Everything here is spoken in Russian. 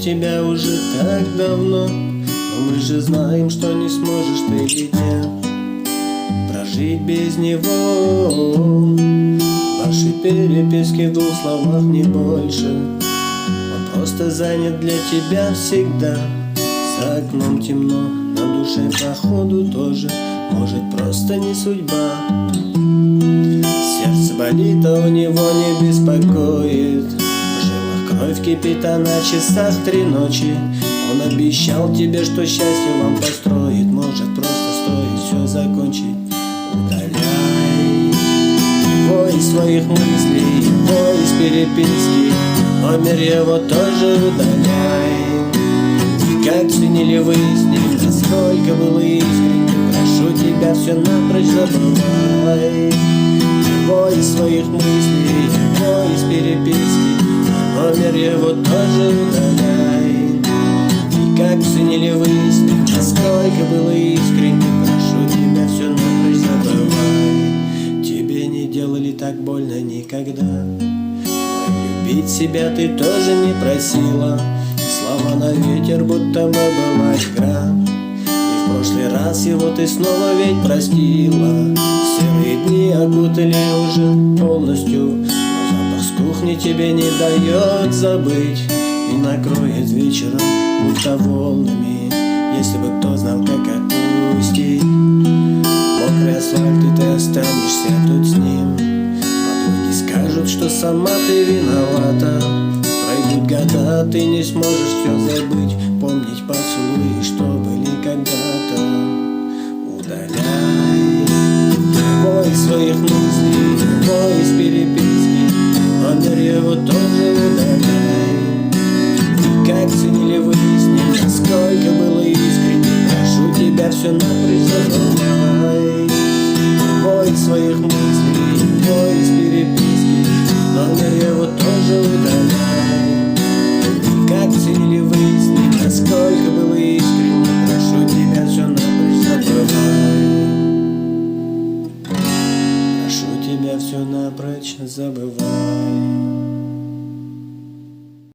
тебя уже так давно, но мы же знаем, что не сможешь ты и дня прожить без него. Ваши переписки в двух словах не больше. Он просто занят для тебя всегда. За окном темно, на душе походу тоже. Может, просто не судьба. Сердце болит, а у него не беспокоит. В жилах кровь кипит, а на часах 3 ночи. Он обещал тебе, что счастье вам построит. Может, просто стоит все закончить. Удаляй его из своих мыслей, его из переписки. Номер его тоже удаляй. И как ценили вы с ним, насколько было искренне. Прошу тебя, все напрочь забывай. Его из своих мыслей, его из переписки. Номер его тоже удаляй. И как ценили вы с ним, насколько было искренне. Прошу тебя, все напрочь забывай. Тебе не делали так больно никогда, но любить себя ты тоже не просила. Слова на ветер, будто бы была игра. И в прошлый раз его ты снова ведь простила. Серые дни окутали уже полностью, но запах с кухни тебе не дает забыть. И накроет вечером, будто волнами. Если бы кто знал, как отпустить мокрый асфальт, и ты останешься тут с ним. Подруги скажут, что сама ты виновата. Пройдут года, ты не сможешь все забыть. Помнить поцелуи, что были когда-то. Удаляй его из своих мыслей, его из переписки. Номер его тоже удаляй. И как ценили вы с ним, насколько было искренне. Прошу тебя, все напрочь забывай. Его из своих мыслей, его из переписки. Номер его тоже удаляй. И как ценили вы с ним, насколько было искренне. Прошу тебя, все напрочь забывай. Прошу тебя, все напрочь забывай.